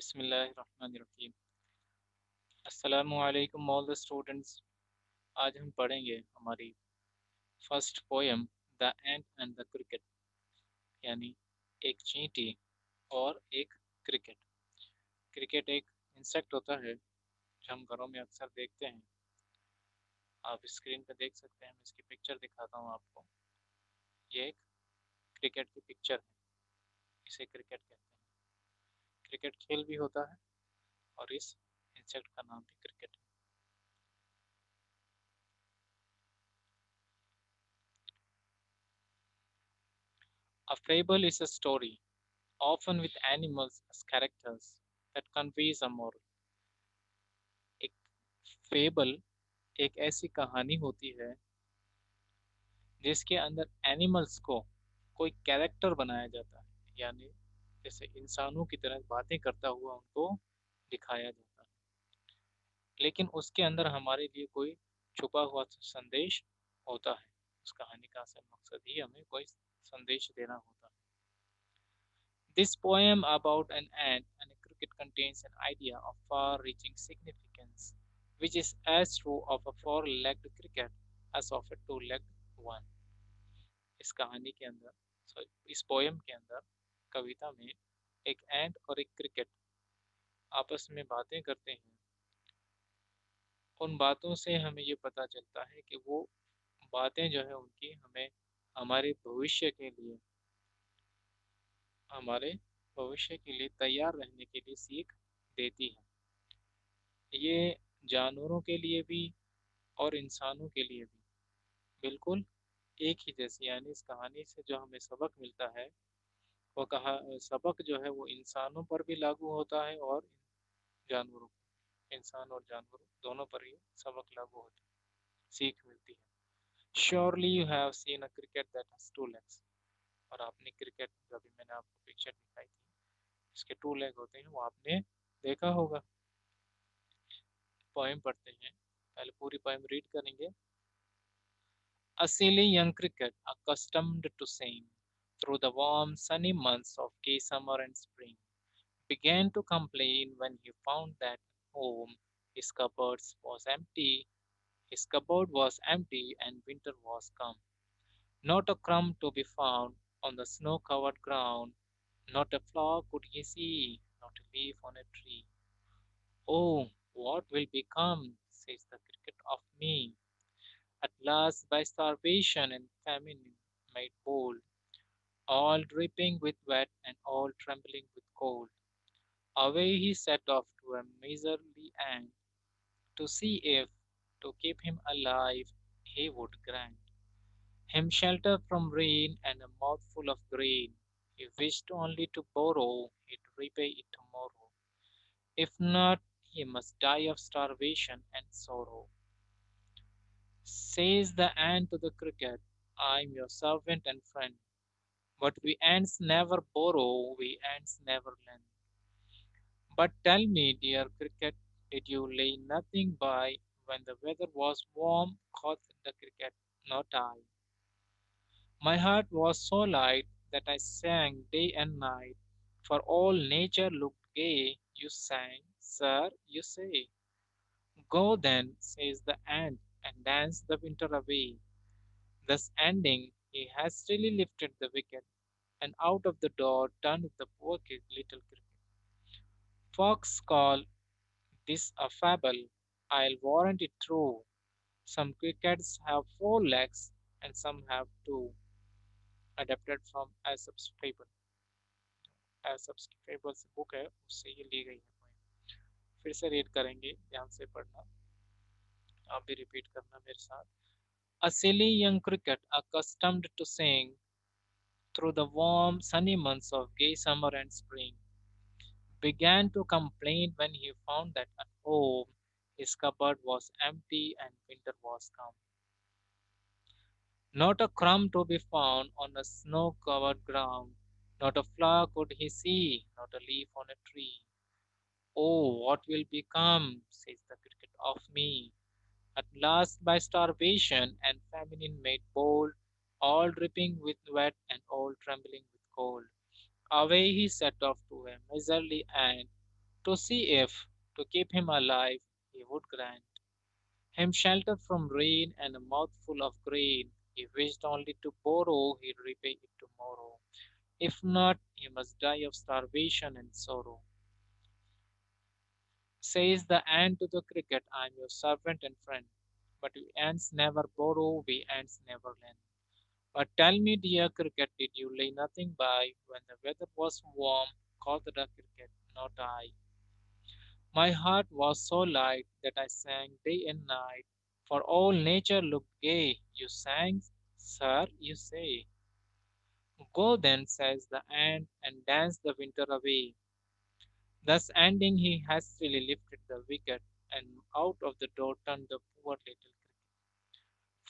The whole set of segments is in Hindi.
बिस्मिल्लाहिर्रहमानिर्रहीम। अस्सलामुअलैकुम ऑल द स्टूडेंट्स। आज हम पढ़ेंगे हमारी first poem the ant and the cricket, यानी एक चींटी और एक क्रिकेट। क्रिकेट एक इंसेक्ट होता है जो हम घरों में अक्सर देखते हैं। आप स्क्रीन पर देख सकते हैं, मैं इसकी पिक्चर दिखाता हूँ आपको। ये एक क्रिकेट की पिक्चर है, इसे क्रिकेट कहते हैं। क्रिकेट खेल भी होता है और इस इंसेक्ट का नाम भी क्रिकेट है। A fable is a story, often with animals as characters, that conveys a moral. एक फेबल एक ऐसी कहानी होती है जिसके अंदर एनिमल्स को कोई कैरेक्टर बनाया जाता है, यानी जैसे इंसानों की तरह बातें करता हुआ उनको दिखाया जाता है, लेकिन उसके अंदर हमारे लिए कोई छुपा हुआ संदेश होता है। उस कहानी का असल मकसद ही हमें कोई संदेश देना होता है। This poem about an ant and a cricket contains an idea of far-reaching significance, which is as true of a four-legged cricket as of a two-legged one. इस कहानी के अंदर, इस पोएम के अंदर, कविता में एक एंट और एक क्रिकेट आपस में बातें करते हैं। उन बातों से हमें ये पता चलता है कि वो बातें जो है उनकी हमें हमारे भविष्य के लिए, हमारे भविष्य के लिए तैयार रहने के लिए सीख देती है। ये जानवरों के लिए भी और इंसानों के लिए भी बिल्कुल एक ही जैसी, यानी इस कहानी से जो हमें सबक मिलता है वो कहा सबक जो है वो इंसानों पर भी लागू होता है और जानवरों, इंसान और जानवर दोनों पर ये सबक लागू होता है, सीख मिलती है। Surely you have seen a cricket that has two legs. और आपने क्रिकेट, जो अभी मैंने आपको पिक्चर दिखाई थी, इसके टू लेग होते हैं, वो आपने देखा होगा। पोएम पढ़ते हैं, पहले पूरी पोएम रीड करेंगे। A silly young cricket, accustomed to sing through the warm, sunny months of gay summer and spring, began to complain when he found that home his his cupboard was empty, and winter was come. Not a crumb to be found on the snow-covered ground, not a flower could he see, not a leaf on a tree. Oh, what will become, says the cricket, of me? At last, by starvation and famine made bold, all dripping with wet and all trembling with cold, away he set off to a miserly end, to see if, to keep him alive, he would grant him shelter from rain and a mouthful of grain. He wished only to borrow, he'd repay it tomorrow. If not, he must die of starvation and sorrow. Says the ant to the cricket, I'm your servant and friend. But we ants never borrow, we ants never lend. But tell me, dear cricket, did you lay nothing by when the weather was warm? Quoth the cricket, not I. My heart was so light that I sang day and night, for all nature looked gay. You sang, sir, you say. Go then, says the ant, and dance the winter away. Thus ending, he hastily lifted the wicket, and out of the door turned the poor little cricket. Fox call this a fable, I'll warrant it true. Some crickets have four legs, and some have two. Adapted from Aesop's Fable। एसप्स की फेबल्स बुक है, उससे ये ली गई है poem। फिर से रीड करेंगे, ध्यान से पढ़ना, आप भी रिपीट करना मेरे साथ। A silly young cricket, accustomed to sing through the warm, sunny months of gay summer and spring, began to complain when he found that at home his cupboard was empty and winter was come. Not a crumb to be found on the snow covered ground, not a flower could he see, not a leaf on a tree. Oh, what will become, says the cricket, of me? At last, by starvation and famine made bold, all dripping with wet and all trembling with cold, away he set off to a miserly end, To see if, to keep him alive, he would grant him shelter from rain and a mouthful of grain. He wished only to borrow, he'd repay it tomorrow. If not, he must die of starvation and sorrow. Says the ant to the cricket, I am your servant and friend. But we ants never borrow, we ants never lend. But tell me, dear cricket, did you lay nothing by when the weather was warm? Called the cricket, not I. My heart was so light that I sang day and night, for all nature looked gay. You sang, sir, you say. Go then, says the ant, and dance the winter away. Thus ending, he hastily lifted the wicket, and out of the door turned the poor little cricket.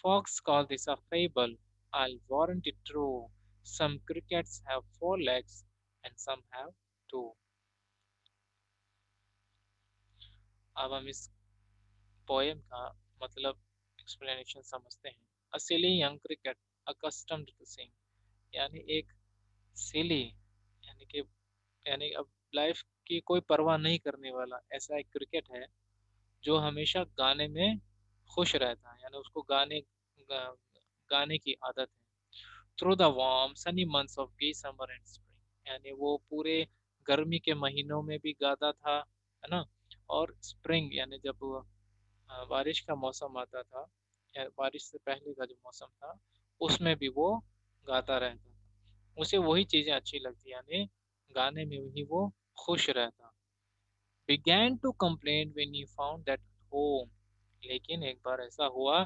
Folks call this a fable. I'll warrant it true. Some crickets have four legs, and some have two. अब हम इस पोएम का मतलब एक्सप्लेनेशन समझते हैं. A silly young cricket accustomed to sing, यानी एक सिली यानी कि यानी अब लाइफ की कोई परवाह नहीं करने वाला ऐसा एक क्रिकेट है जो हमेशा गाने में खुश रहता है, यानी उसको गा, गाने की आदत है. Through the warm Sunny months of गई समर एंड स्प्रिंग, यानी वो पूरे गर्मी के महीनों में भी गाता था, है ना. और स्प्रिंग यानी जब बारिश का मौसम आता था या बारिश से पहले का जो मौसम था उसमें भी वो गाता रहता था. उसे वही चीजें अच्छी लगती, यानी गाने में ही वो खुश रहता. began to complain when he found that home, लेकिन एक बार ऐसा हुआ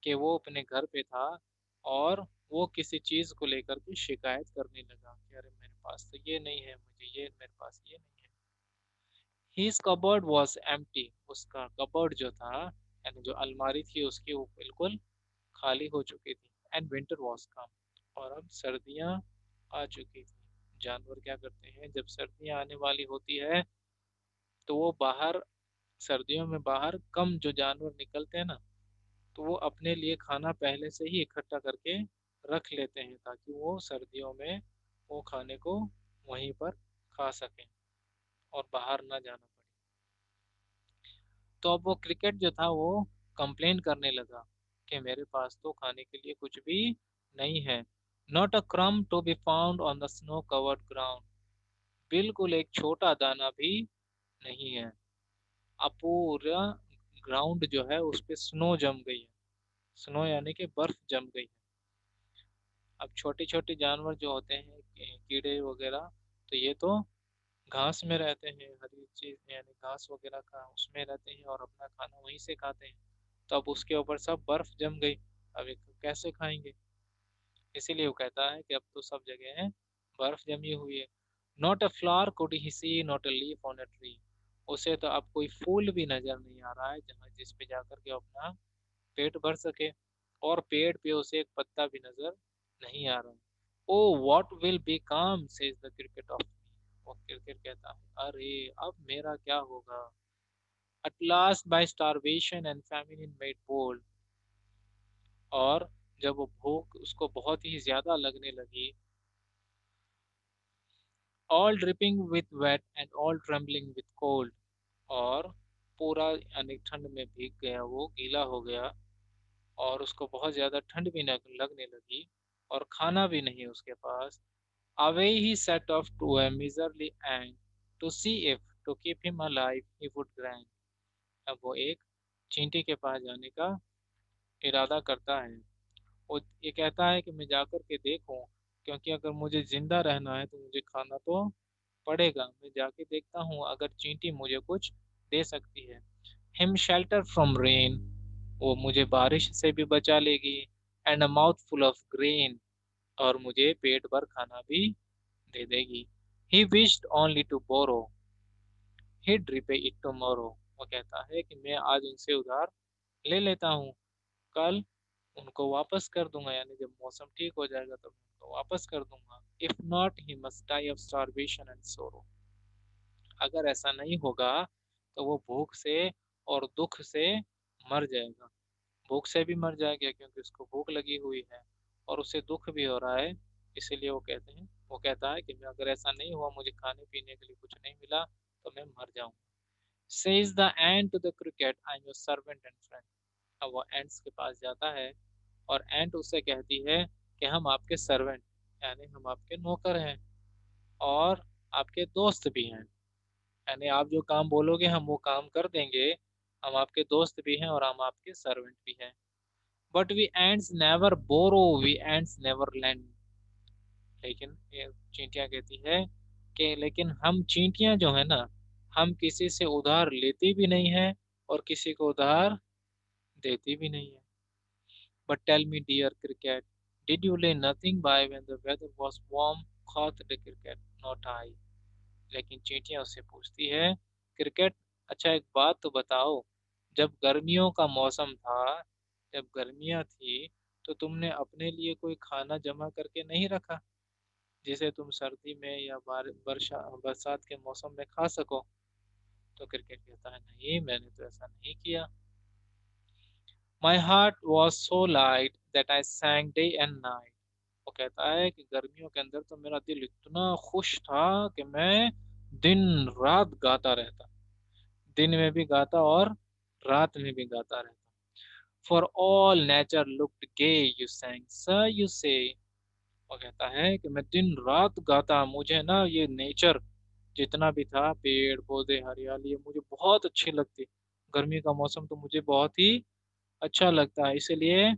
कि वो अपने घर पे था और वो किसी चीज को लेकर के शिकायत करने लगा कि अरे मेरे पास तो ये नहीं है, मुझे ये मेरे पास ये नहीं है. His cupboard was empty, उसका कबर्ड जो था यानी जो अलमारी थी उसकी वो बिल्कुल खाली हो चुकी थी. एंड विंटर was come, और अब सर्दियां आ चुकी थी. जानवर क्या करते हैं जब सर्दियां आने वाली होती है तो वो बाहर, सर्दियों में बाहर कम जो जानवर निकलते हैं ना, तो वो अपने लिए खाना पहले से ही इकट्ठा करके रख लेते हैं ताकि वो सर्दियों में वो खाने को वहीं पर खा सकें और बाहर ना जाना पड़े. तो अब वो क्रिकेट जो था वो कंप्लेन करने लगा कि मेरे पास तो खाने के लिए कुछ भी नहीं है. Not a crumb to be found on the snow covered ground, बिल्कुल एक छोटा दाना भी नहीं है. अब पूरा ग्राउंड जो है उस पे स्नो जम गई है. स्नो यानी कि बर्फ जम गई है. अब छोटे छोटे जानवर जो होते हैं कीड़े वगैरह, तो ये तो घास में रहते हैं, हरी चीज यानी घास वगैरह का उसमें रहते हैं और अपना खाना वहीं से खाते हैं. तो अब उसके ऊपर सब बर्फ जम गई, अब एक कैसे खाएंगे. इसीलिए वो कहता है कि अब तो सब जगह है बर्फ जमी हुई है. Not a flower could he see, not a leaf on a tree, उसे तो अब कोई फूल भी नजर नहीं आ रहा है जहाँ जिस पे जाकर के अपना पेट भर सके, और पेड़ पे उसे एक पत्ता भी नजर नहीं आ रहा. Oh what will become, says the cricket of me, वो क्रिकेट कहता है अरे अब मेरा क्या होगा. At last by starvation and famine made bold, और जब वो भूख उसको बहुत ही ज्यादा लगने लगी, all dripping with wet and all trembling with cold, और पूरा यानी ठंड में भीग गया, वो गीला हो गया और उसको बहुत ज्यादा ठंड भी लगने लगी और खाना भी नहीं उसके पास. Away he set off to a miserly ant to see if to keep him alive he would grant. अब वो एक चींटी के पास जाने का इरादा करता है. वो ये कहता है कि मैं जाकर के देखूं, क्योंकि अगर मुझे जिंदा रहना है तो मुझे खाना तो पड़ेगा. मैं जाके देखता हूँ अगर चींटी मुझे कुछ दे सकती है. हिम शेल्टर फ्रॉम रेन, वो मुझे बारिश से भी बचा लेगी. And a mouth full of grain, और मुझे पेट भर खाना भी दे देगी. He wished only to borrow, he'd repay it tomorrow. वो कहता है कि मैं आज उनसे उधार ले लेता हूँ, कल उनको वापस कर दूंगा, यानी जब मौसम ठीक हो जाएगा तब उनको वापस कर दूंगा. If not he must die of starvation and sorrow, अगर ऐसा नहीं होगा तो वो भूख से और दुख से मर जाएगा. भूख से भी मर जाएगा क्योंकि उसको भूख लगी हुई है और उसे दुख भी हो रहा है. इसीलिए वो कहता है कि मैं अगर ऐसा नहीं हुआ, मुझे खाने पीने के लिए कुछ नहीं मिला, तो मैं मर जाऊंगा। Says the ant to the cricket, I'm your servant and friend. अब वो एंट्स के पास जाता है और एंट उससे कहती है कि हम आपके सर्वेंट, यानी हम आपके नौकर हैं और आपके दोस्त भी हैं, यानी आप जो काम बोलोगे हम वो काम कर देंगे। हम आपके दोस्त भी हैं और हम आपके सर्वेंट भी हैं। But we ants never borrow, we ants never lend. लेकिन ये चींटियां कहती है कि लेकिन हम चींटियां जो है ना, हम किसी से उधार लेती भी नहीं है और किसी को उधार देती भी नहीं है। But tell me dear cricket, did you lay nothing by when the weather was warm? Caught the cricket, not I. लेकिन चींटियां उससे पूछती है, क्रिकेट, अच्छा एक बात तो बताओ, जब गर्मियों का मौसम था, जब गर्मियां थी, तो तुमने अपने लिए कोई खाना जमा करके नहीं रखा जिसे तुम सर्दी में या वर्षा बरसात के मौसम में खा सको? तो क्रिकेट कहता है, नहीं मैंने तो ऐसा नहीं किया। My heart was so light that I sang day and night. वो कहता है कि गर्मियों के अंदर तो मेरा दिल इतना खुश था कि मैं दिन रात गाता रहता, दिन में भी गाता और रात में भी गाता रहता। For all nature looked gay, you sang sir you say. वो कहता है कि मैं दिन रात गाता, मुझे ना ये नेचर जितना भी था, पेड़ पौधे हरियाली, ये मुझे बहुत अच्छी लगती। गर्मी का मौसम तो मुझे बहुत ही अच्छा लगता है, इसलिए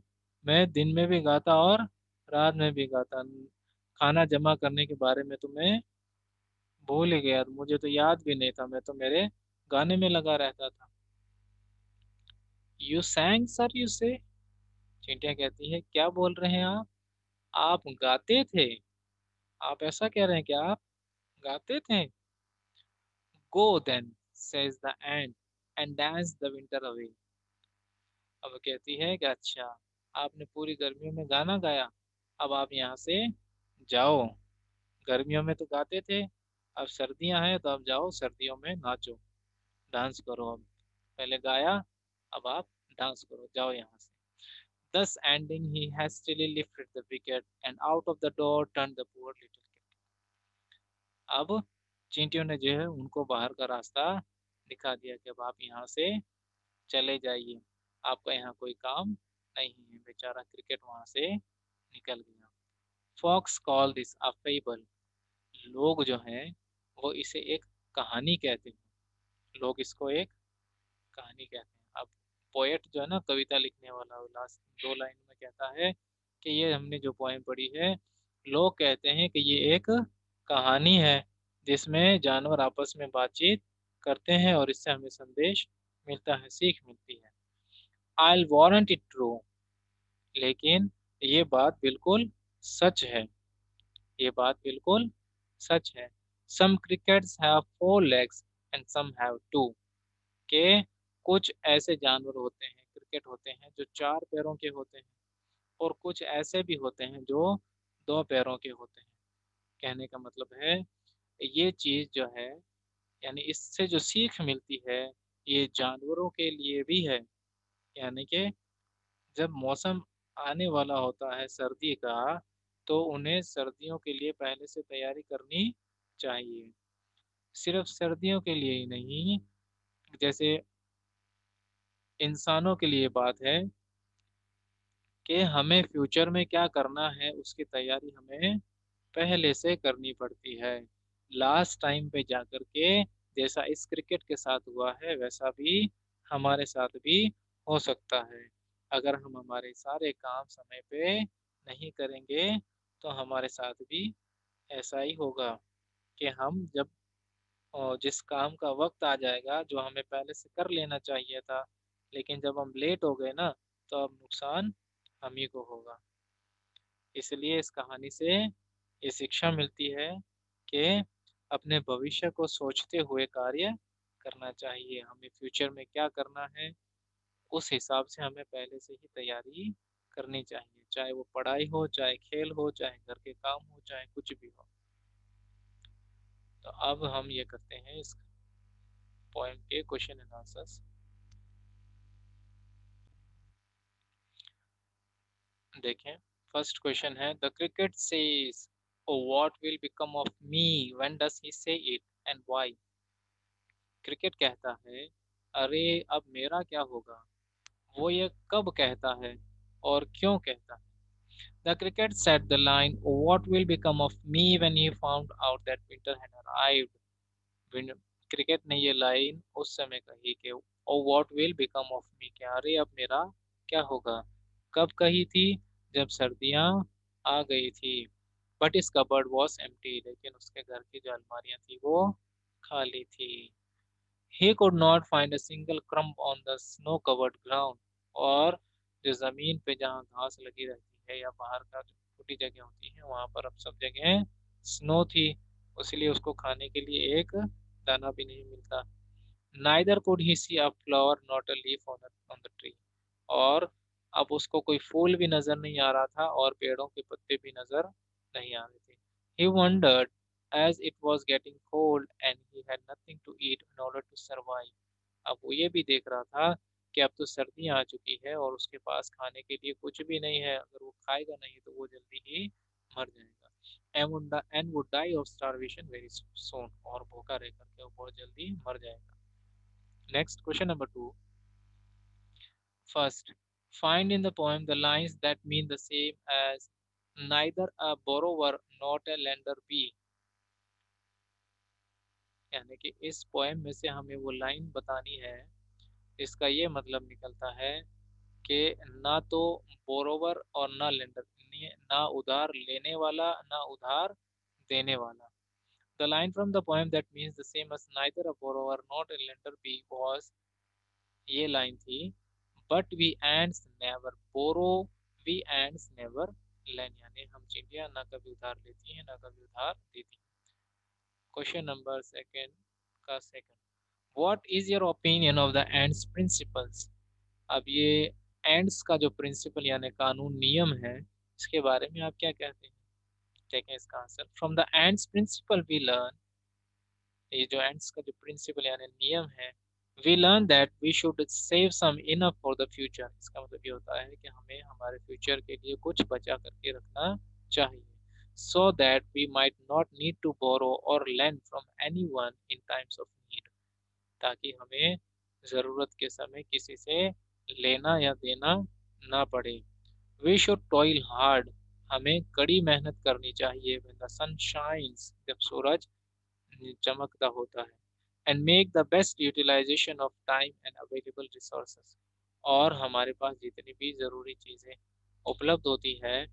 मैं दिन में भी गाता और रात में भी गाता। खाना जमा करने के बारे में तो मैं भूल ही गया, मुझे तो याद भी नहीं था, मैं तो मेरे गाने में लगा रहता था। यू सैंग सर यू से। चींटियां कहती है, क्या बोल रहे हैं आप गाते थे? आप ऐसा कह रहे हैं कि आप गाते थे? Go then, says the ant, and dance the winter away. अब कहती है कि अच्छा, आपने पूरी गर्मियों में गाना गाया, अब आप यहाँ से जाओ। गर्मियों में तो गाते थे, अब सर्दियां हैं तो अब जाओ सर्दियों में नाचो, डांस करो। अब पहले गाया, अब आप डांस करो, जाओ यहाँ से। Thus ending, he hastily lifted the wicket and out of the door turned the poor little kid. अब चींटियों ने जो है उनको बाहर का रास्ता दिखा दिया कि अब आप यहाँ से चले जाइए, आपका यहाँ कोई काम नहीं है। बेचारा क्रिकेट वहां से निकल गया। Folks call this a fable. लोग जो हैं वो इसे एक कहानी कहते हैं, लोग इसको एक कहानी कहते हैं। अब पोएट जो है ना, कविता लिखने वाला, वो लास्ट दो लाइन में कहता है कि ये हमने जो पोएम पढ़ी है, लोग कहते हैं कि ये एक कहानी है जिसमें जानवर आपस में बातचीत करते हैं और इससे हमें संदेश मिलता है, सीख मिलती है। आई वारंट इट ट्रू, लेकिन ये बात बिल्कुल सच है, ये बात बिल्कुल सच है। सम crickets have four legs and some have two, के कुछ ऐसे जानवर होते हैं, क्रिकेट होते हैं जो चार पैरों के होते हैं और कुछ ऐसे भी होते हैं जो दो पैरों के होते हैं। कहने का मतलब है, ये चीज जो है, यानी इससे जो सीख मिलती है, ये जानवरों के लिए भी है। यानी कि जब मौसम आने वाला होता है सर्दी का, तो उन्हें सर्दियों के लिए पहले से तैयारी करनी चाहिए। सिर्फ सर्दियों के लिए ही नहीं, जैसे इंसानों के लिए बात है कि हमें फ्यूचर में क्या करना है उसकी तैयारी हमें पहले से करनी पड़ती है। लास्ट टाइम पे जाकर के जैसा इस क्रिकेट के साथ हुआ है वैसा भी हमारे साथ भी हो सकता है। अगर हम हमारे सारे काम समय पे नहीं करेंगे तो हमारे साथ भी ऐसा ही होगा कि हम जब जिस काम का वक्त आ जाएगा जो हमें पहले से कर लेना चाहिए था, लेकिन जब हम लेट हो गए ना, तो अब नुकसान हम ही को होगा। इसलिए इस कहानी से ये शिक्षा मिलती है कि अपने भविष्य को सोचते हुए कार्य करना चाहिए। हमें फ्यूचर में क्या करना है उस हिसाब से हमें पहले से ही तैयारी करनी चाहिए, चाहे वो पढ़ाई हो, चाहे खेल हो, चाहे घर के काम हो, चाहे कुछ भी हो। तो अब हम ये करते हैं इस पोएम के क्वेश्चन एंड आंसर्स। देखें, फर्स्ट क्वेश्चन है, the cricket says, oh what will become of me, when does he से इट एंड व्हाई? क्रिकेट कहता है, अरे अब मेरा क्या होगा। वो ये कब कहता है और क्यों कहता है? The cricket set the line. What will become of me when he found out that winter had arrived? Win- cricket ने ये लाइन उस समय कही कि oh what will become of me, क्या अरे अब मेरा क्या होगा। कब कही थी? जब सर्दियां आ गई थी। बट इस कबर्ड वॉज एम्प्टी, लेकिन उसके घर की जो अलमारियां थी वो खाली थी। He could not find a single crumb on the snow covered ground, और जो जमीन पे जहाँ घास लगी रहती है या बाहर का जो छोटी जगह होती है वहां पर अब सब जगह स्नो थी, इसलिए उसको खाने के लिए एक दाना भी नहीं मिलता। Neither could he see a flower not a leaf on the tree, और अब उसको कोई फूल भी नजर नहीं आ रहा था और पेड़ों के पत्ते भी नजर नहीं आ रहे थे। He wondered as it was getting cold and he had nothing to eat in order to survive. अब वो ये भी देख रहा था कि अब तो सर्दियां आ चुकी है और उसके पास खाने के लिए कुछ भी नहीं है, अगर वो खाएगा नहीं तो वो जल्दी ही मर जाएगा। And would die of starvation very soon, और भूखा रह करके वो बहुत जल्दी मर जाएगा। Next, question number 2. First, find in the poem the lines that mean the same as neither a borrower nor a lender be। यानी कि इस पोएम में से हमें वो लाइन बतानी है इसका ये मतलब निकलता है कि ना तो बोरोवर और ना लेंडर, ना उधार लेने वाला ना उधार देने वाला। The line from the poem that means the same as neither a borrower nor a lender be was, ये लाइन थी, but we ants never borrow, we ants never lend, यानी हम चींटियां ना कभी उधार लेती हैं ना कभी उधार देती हैं। क्वेश्चन नंबर सेकंड का second, what is your opinion of the ends principles. अब ये एंड्स का जो प्रिंसिपल यानी कानून नियम है इसके बारे में आप क्या कहते हैं? देखें इसका answer, from the ants principle we learn, ये जो एंड्स का जो प्रिंसिपल यानी नियम है, we learn that we should save some enough for the future. इसका मतलब ये होता है कि हमें हमारे फ्यूचर के लिए कुछ बचा करके रखना चाहिए, so that we might not need to borrow or lend from anyone in times of need, ताकि हमें जरूरत के समय किसी से लेना या देना ना पड़े। वी शुड टॉयल हार्ड, हमें कड़ी मेहनत करनी चाहिए, व्हेन द सन शाइन्स, जब सूरज चमकता होता है, and make the best utilization of time and available resources, और हमारे पास जितनी भी ज़रूरी चीज़ें उपलब्ध होती है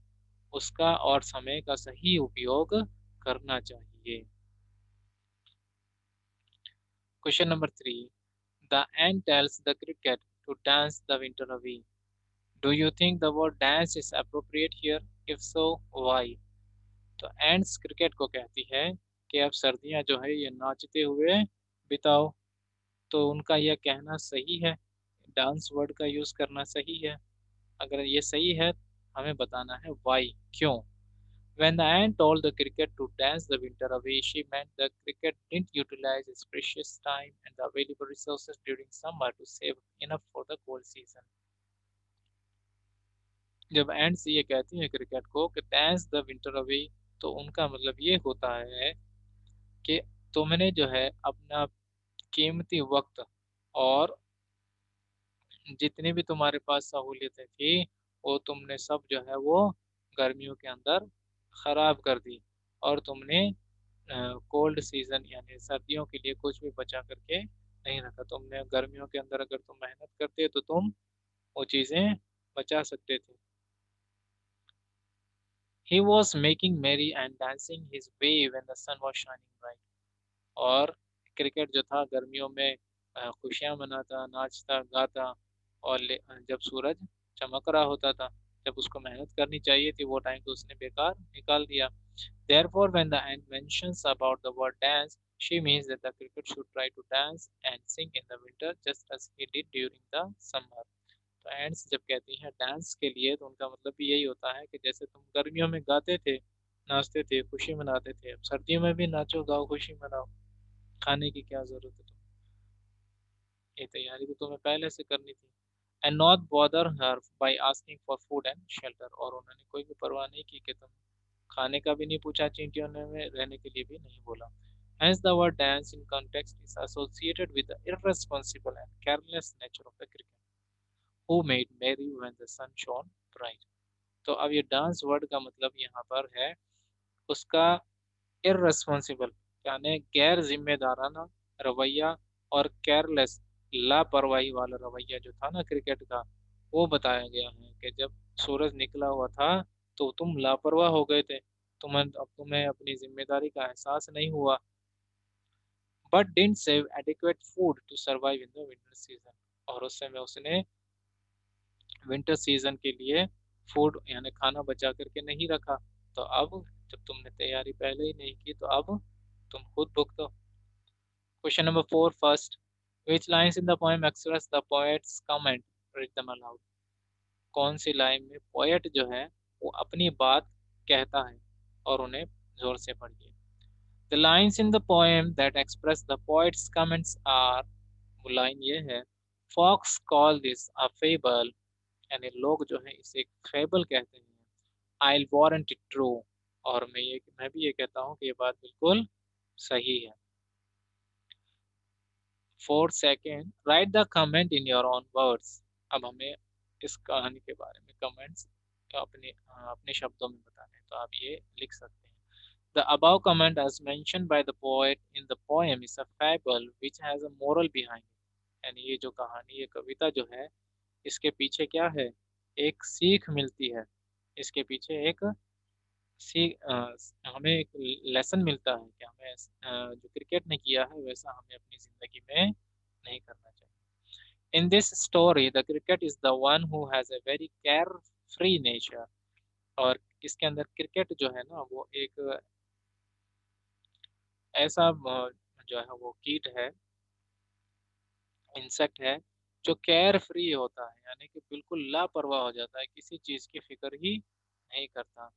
उसका और समय का सही उपयोग करना चाहिए। Question number 3, the ant tells the cricket to dance the winter away. Do you think the word dance is appropriate here? If so, why? तो एंड्स क्रिकेट को कहती है कि अब सर्दियां जो है ये नाचते हुए बिताओ। तो उनका यह कहना सही है, डांस वर्ड का यूज करना सही है। अगर ये सही है हमें बताना है वाई, क्यों। When the ant told the cricket to dance the winter away, she meant the cricket didn't utilize its precious time and the available resources during summer to save enough for the cold season। जब एंड्स ये कहती हैं क्रिकेट को कि डांस द विंटर अवे, तो उनका मतलब ये होता है कि तुमने जो है अपना कीमती वक्त और जितनी भी तुम्हारे पास सहूलियतें थी वो तुमने सब जो है वो गर्मियों के अंदर खराब कर दी, और तुमने कोल्ड सीजन यानी सर्दियों के लिए कुछ भी बचा करके नहीं रखा। तुमने गर्मियों के अंदर अगर तुम मेहनत करते तो तुम वो चीजें बचा सकते थे। He was making merry and dancing his way when the sun was shining bright, और क्रिकेट जो था गर्मियों में खुशियां मनाता नाचता गाता, और जब सूरज चमक रहा होता था, जब उसको मेहनत करनी चाहिए थी वो टाइम तो उसने बेकार निकाल दिया। Therefore, when the ant mentions about the word dance, she means that the cricket should try to dance and sing in the winter just as he did during the summer। तो एंड्स जब कहती हैं डांस के लिए तो उनका मतलब भी यही होता है कि जैसे तुम गर्मियों में गाते थे नाचते थे खुशी मनाते थे, अब सर्दियों में भी नाचो गाओ खुशी मनाओ। खाने की क्या जरूरत है तुम्हें, ये तैयारी तो तुम्हें पहले से करनी थी। And not bother her by asking for food and shelter, और उन्होंने कोई भी परवाह नहीं की कि तुम खाने का भी नहीं पूछा, चींटियों ने में रहने के लिए भी नहीं बोला। Hence, the word dance in context is associated with the irresponsible and careless nature of the cricket, who made merry when the sun shone bright. तो अब ये डांस वर्ड का मतलब यहाँ पर है उसका इररेस्पॉन्सिबल यानी गैर जिम्मेदाराना रवैया और केयरलेस लापरवाही वाला रवैया जो था ना क्रिकेट का वो बताया गया है कि जब सूरज निकला हुआ था तो तुम लापरवाह हो गए थे तुम्हें अपनी जिम्मेदारी का एहसास नहीं हुआ but didn't save adequate food to survive in the winter season और उस समय उसने विंटर सीजन के लिए फूड यानी खाना बचा करके नहीं रखा तो अब जब तुमने तैयारी पहले ही नहीं की तो अब तुम खुद भुगतो question number 4 first which lines in the poem express the poet's comment read them aloud कौन सी लाइन में पोएट जो है वो अपनी बात कहता है और उन्हें जोर से पढ़िए the lines in the poem that express the poet's comments are वो लाइन ये है fox call this a fable यानी लोग जो है इसे एक फेबल कहते हैं I'll warrant it true और मैं भी ये कहता हूँ कि ये बात बिल्कुल सही है four second right the comment in your own words अब हमें इस कहानी के बारे में कमेंट्स अपने शब्दों में बताने हैं तो आप ये लिख सकते हैं the above comment as mentioned by the poet in the poem is a fable which has a moral behind it यानी ये जो कहानी ये कविता जो है इसके पीछे क्या है एक सीख मिलती है इसके पीछे एक हमें एक लेसन मिलता है कि हमें जो क्रिकेट ने किया है वैसा हमें अपनी जिंदगी में नहीं करना चाहिए in this story the cricket is the one who has a very care free nature और इसके अंदर क्रिकेट जो है ना वो एक ऐसा जो है वो कीट है इंसेक्ट है जो केयर फ्री होता है यानी कि बिल्कुल लापरवाह हो जाता है किसी चीज की फिक्र ही नहीं करता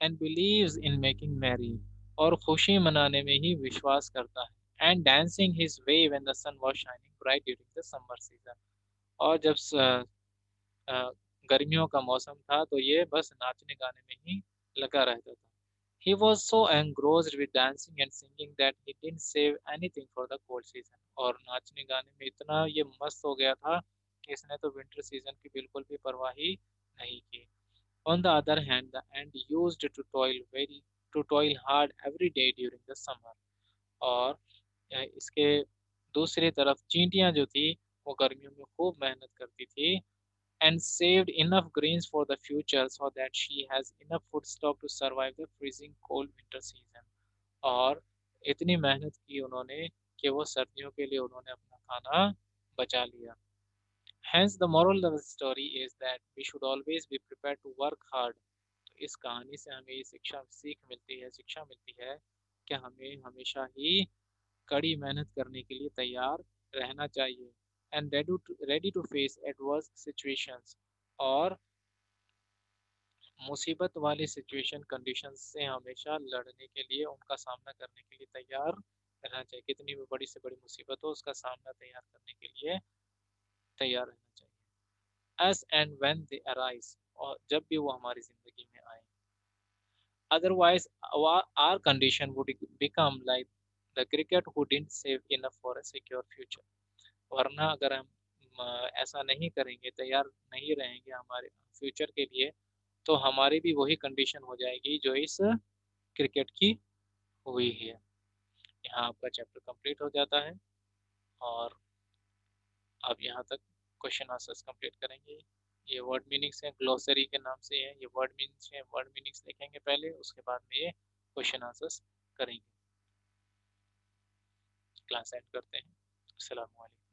and believes in making merry और खुशी मनाने में ही विश्वास करता है and dancing his way when the sun was shining bright during the summer season और जब अ, गर्मियों का मौसम था तो ये बस नाचने गाने में ही लगा रहता था He was so engrossed with dancing and singing that he didn't save anything for the cold season. और नाचने गाने में इतना ये मस्त हो गया था कि इसने तो विंटर सीजन की बिल्कुल भी परवाह ही नहीं की. On the other hand, the ant used to toil hard every day during the summer. और इसके दूसरी तरफ चींटियां जो थी वो गर्मियों में खूब मेहनत करती थी and saved enough grains for the future so that she has enough food stock to survive the freezing cold winter season. और इतनी मेहनत की उन्होंने कि वो सर्दियों के लिए उन्होंने अपना खाना बचा लिया. Hence the moral of the story is that we should always be prepared to work hard. तो इस कहानी से हमें ये शिक्षा मिलती है कि हमें हमेशा ही कड़ी मेहनत करने के लिए तैयार रहना चाहिए and ready to face adverse situations और मुसीबत वाली सिचुएशन कंडीशंस से हमेशा लड़ने के लिए उनका सामना करने के लिए तैयार रहना चाहिए कितनी भी बड़ी से बड़ी मुसीबत हो उसका सामना तैयार करने के लिए तैयार रहना चाहिए as and when they arise और जब भी वो हमारी जिंदगी में आए otherwise our condition would become like the cricket who didn't save enough for a secure future वरना अगर हम ऐसा नहीं करेंगे तैयार नहीं रहेंगे हमारे फ्यूचर के लिए तो हमारी भी वही कंडीशन हो जाएगी जो इस क्रिकेट की हुई है यहाँ आपका चैप्टर कंप्लीट हो जाता है और आप यहाँ तक क्वेश्चन आंसर्स कंप्लीट करेंगे ये वर्ड मीनिंग्स हैं ग्लोसरी के नाम से है ये वर्ड मीनिंग्स हैं वर्ड मीनिंग्स लिखेंगे पहले उसके बाद में ये क्वेश्चन आंसर्स करेंगे क्लास एंड करते हैं अस्सलाम वालेकुम